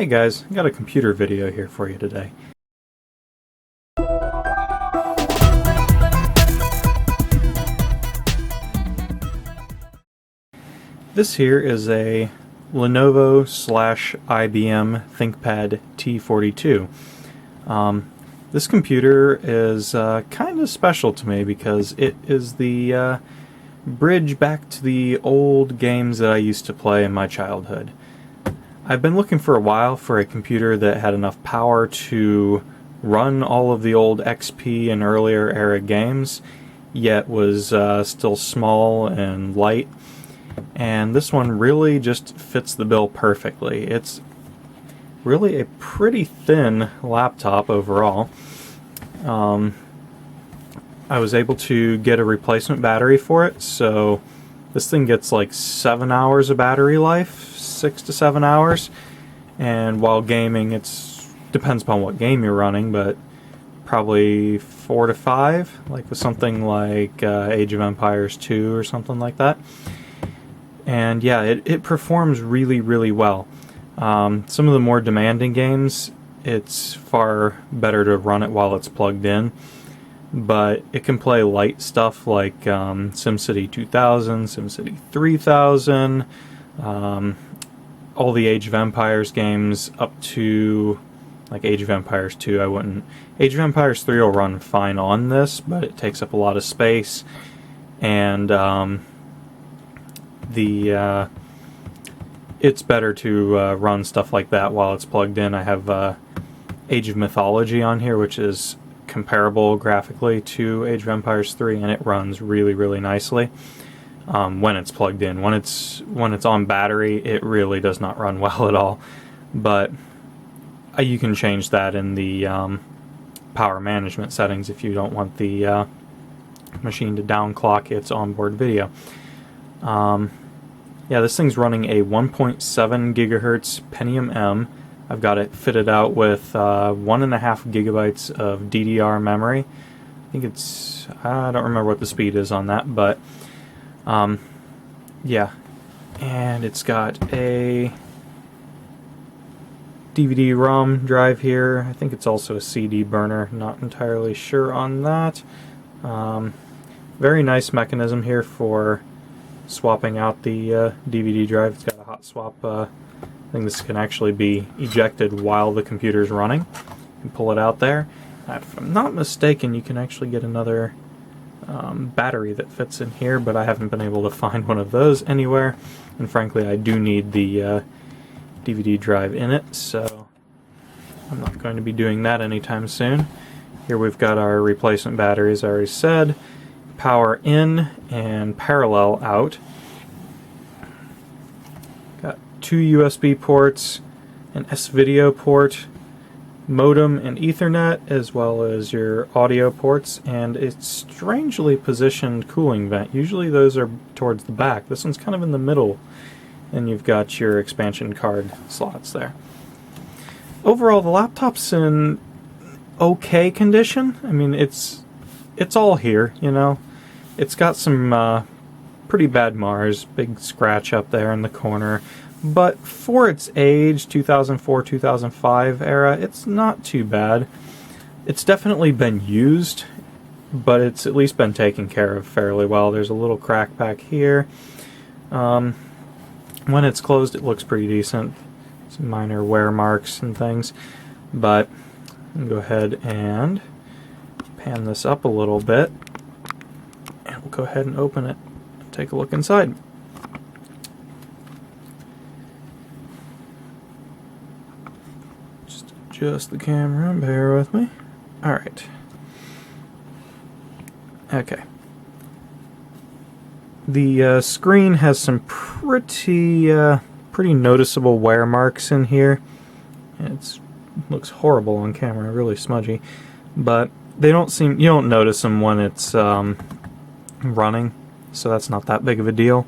Hey guys, I got a computer video here for you today. This here is a Lenovo / IBM ThinkPad t42. This computer is kind of special to me because it is the bridge back to the old games that I used to play in my childhood. I've been looking for a while for a computer that had enough power to run all of the old XP and earlier era games, yet was still small and light. And this one really just fits the bill perfectly. It's really a pretty thin laptop overall. I was able to get a replacement battery for it, so this thing gets like 7 hours of battery life, 6 to 7 hours, and while gaming depends upon what game you're running, but probably 4 to 5, like with something like Age of Empires 2 or something like that. And yeah, it performs really, really well. Some of the more demanding games, it's far better to run it while it's plugged in, but it can play light stuff like SimCity 2000, SimCity 3000, all the Age of Empires games up to like Age of Empires 2. Age of Empires 3 will run fine on this, but it takes up a lot of space, and it's better to run stuff like that while it's plugged in. I have Age of Mythology on here, which is comparable graphically to Age of Empires 3, and it runs really, really nicely when it's plugged in. When it's on battery, it really does not run well at all. But you can change that in the power management settings if you don't want the machine to downclock its onboard video. Yeah, this thing's running a 1.7 gigahertz Pentium M. I've got it fitted out with 1.5 gigabytes of DDR memory. I think I don't remember what the speed is on that, but yeah. And it's got a DVD Rom drive here. I think it's also a CD burner, not entirely sure on that. Very nice mechanism here for swapping out the DVD drive. It's got a hot swap thing. This can actually be ejected while the computer's running. You can pull it out there. If I'm not mistaken, you can actually get another battery that fits in here, but I haven't been able to find one of those anywhere, and frankly I do need the DVD drive in it, so I'm not going to be doing that anytime soon. Here we've got our replacement batteries, I already said. Power in and parallel out. Got 2 USB ports, an S-video port, modem and Ethernet, as well as your audio ports, and it's strangely positioned cooling vent. Usually those are towards the back. This one's kind of in the middle, and you've got your expansion card slots there. Overall, the laptop's in okay condition. I mean, it's all here, you know. It's got some pretty bad Mars, big scratch up there in the corner, but for its age, 2004-2005 era, it's not too bad. It's definitely been used, but it's at least been taken care of fairly well. There's a little crack back here. When it's closed, it looks pretty decent. Some minor wear marks and things, but I'll go ahead and pan this up a little bit, and we'll go ahead and open it and take a look inside. Just adjust the camera, bear with me. Alright. Okay. The screen has some pretty noticeable wear marks in here. It looks horrible on camera, really smudgy, but you don't notice them when it's running, so that's not that big of a deal.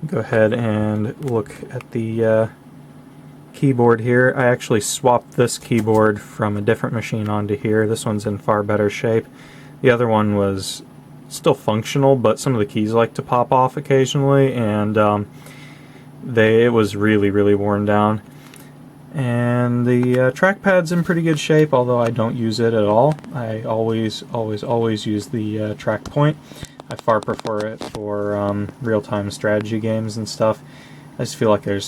Go ahead and look at the keyboard here. I actually swapped this keyboard from a different machine onto here. This one's in far better shape. The other one was still functional, but some of the keys like to pop off occasionally, and it was really, really worn down. And And the trackpad's in pretty good shape, although I don't use it at all. I always use the track point. I far prefer it for real-time strategy games and stuff. I just feel like you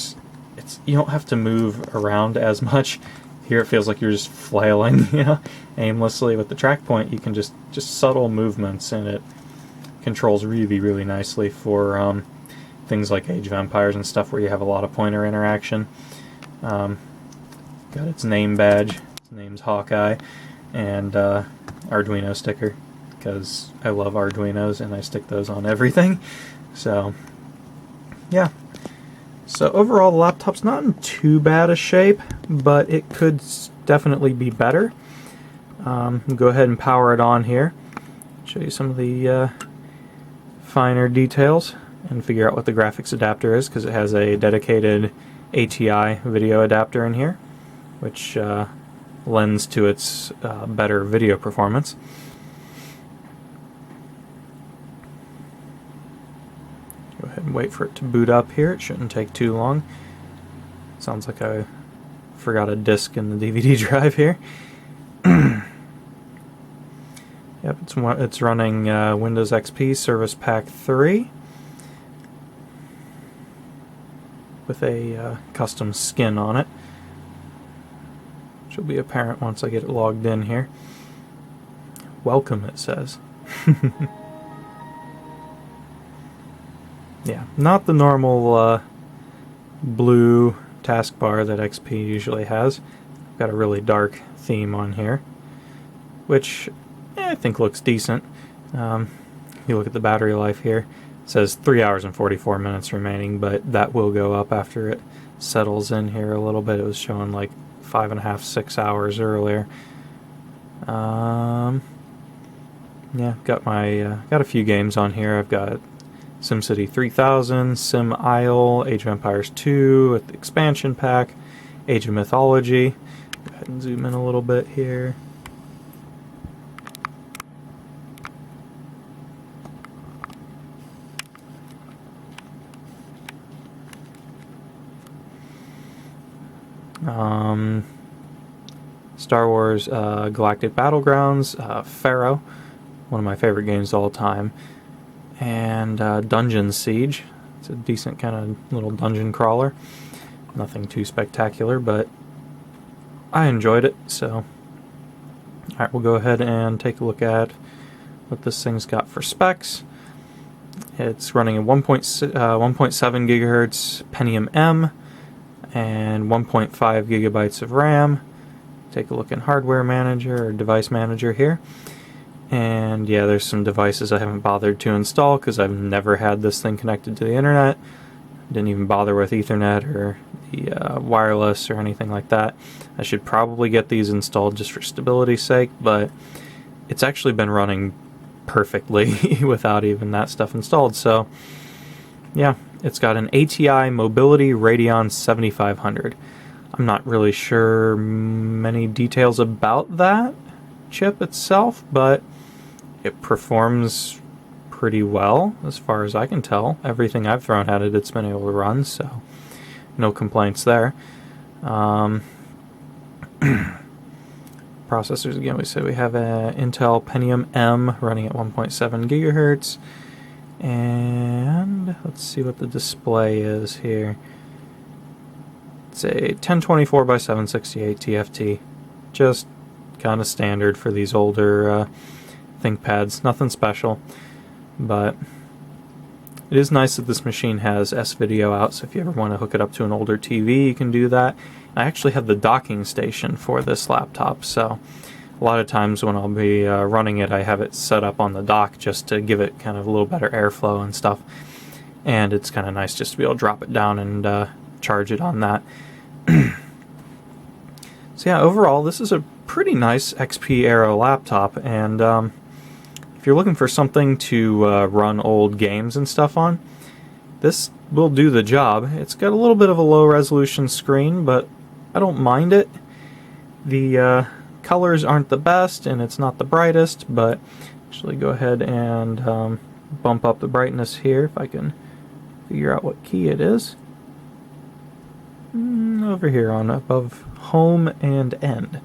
don't have to move around as much. Here it feels like you're just flailing, aimlessly. With the track point, you can just subtle movements, and it controls really, really nicely for things like Age of Empires and stuff where you have a lot of pointer interaction. Got its name badge. Its name's Hawkeye, and Arduino sticker, because I love Arduinos and I stick those on everything. So, yeah. So overall, the laptop's not in too bad a shape, but it could definitely be better. Go ahead and power it on here. Show you some of the finer details and figure out what the graphics adapter is, because it has a dedicated ATI video adapter in here, which lends to its better video performance. Go ahead and wait for it to boot up here. It shouldn't take too long. Sounds like I forgot a disk in the DVD drive here. Yep, it's running Windows XP Service Pack 3 with a custom skin on it, which will be apparent once I get it logged in here. Welcome, it says. Yeah, not the normal blue taskbar that XP usually has. Got a really dark theme on here, which I think looks decent. If you look at the battery life here, it says 3 hours and 44 minutes remaining, but that will go up after it settles in here a little bit. It was showing like 5.5, 6 hours earlier. Yeah, got a few games on here. I've got SimCity 3000, Sim Isle, Age of Empires 2 with the expansion pack, Age of Mythology. Go ahead and zoom in a little bit here. Star Wars Galactic Battlegrounds, Pharaoh, one of my favorite games of all time, and Dungeon Siege. It's a decent kind of little dungeon crawler. Nothing too spectacular, but I enjoyed it, so alright, we'll go ahead and take a look at what this thing's got for specs. It's running a 1.7 gigahertz Pentium M and 1.5 gigabytes of RAM. Take a look in Hardware Manager or Device Manager here. And yeah, there's some devices I haven't bothered to install because I've never had this thing connected to the internet. Didn't even bother with Ethernet or the wireless or anything like that. I should probably get these installed just for stability's sake, but it's actually been running perfectly without even that stuff installed. So yeah, it's got an ATI Mobility Radeon 7500. I'm not really sure many details about that chip itself, but it performs pretty well as far as I can tell. Everything I've thrown at it, it's been able to run, so no complaints there. Processors, again, we said we have a Intel Pentium M running at 1.7 gigahertz. And let's see what the display is here. It's a 1024 by 768 TFT. Just kind of standard for these older ThinkPads. Nothing special. But it is nice that this machine has S-Video out, so if you ever want to hook it up to an older TV, you can do that. I actually have the docking station for this laptop, so a lot of times when I'll be running it, I have it set up on the dock just to give it kind of a little better airflow and stuff. And it's kind of nice just to be able to drop it down and charge it on that. So yeah, overall, this is a pretty nice XP era laptop, and if you're looking for something to run old games and stuff on, this will do the job. It's got a little bit of a low resolution screen, but I don't mind it. The colors aren't the best, and it's not the brightest, but actually go ahead and bump up the brightness here if I can figure out what key it is. over here on above home and end.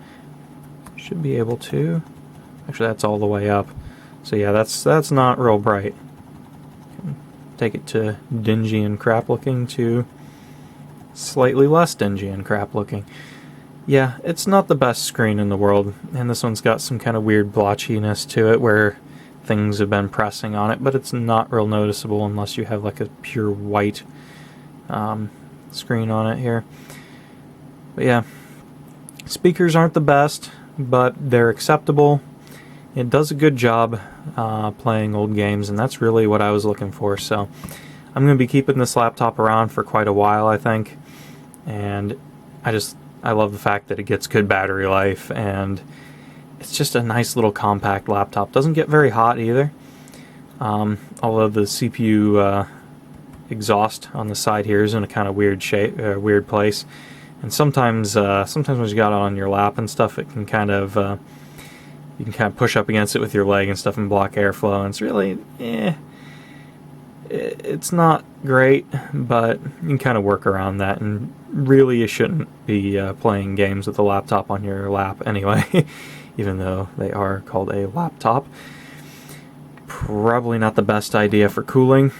Should be able to. Actually, that's all the way up. So yeah, that's not real bright. Take it to dingy and crap looking to slightly less dingy and crap looking. Yeah, it's not the best screen in the world, and this one's got some kind of weird blotchiness to it where things have been pressing on it, but it's not real noticeable unless you have like a pure white screen on it here. But yeah, speakers aren't the best, but they're acceptable. It does a good job playing old games, and that's really what I was looking for. So I'm going to be keeping this laptop around for quite a while, I think, and I love the fact that it gets good battery life, and it's just a nice little compact laptop. Doesn't get very hot either, although the CPU exhaust on the side here is in a kind of weird shape, weird place, and sometimes when you got it on your lap and stuff, it can kind of you can kind of push up against it with your leg and stuff and block airflow, and it's really it's not great, but you can kind of work around that, and really you shouldn't be playing games with a laptop on your lap anyway, even though they are called a laptop. Probably not the best idea for cooling,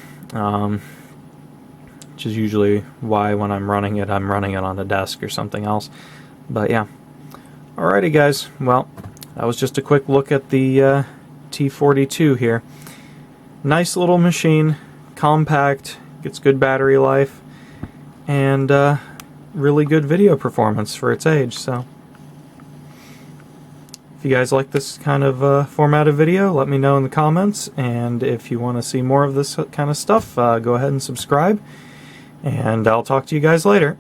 which is usually why when I'm running it on a desk or something else. But yeah. Alrighty guys, well, that was just a quick look at the T42 here. Nice little machine, compact, gets good battery life, and really good video performance for its age. So if you guys like this kind of format of video, let me know in the comments, and if you want to see more of this kind of stuff, go ahead and subscribe, and I'll talk to you guys later.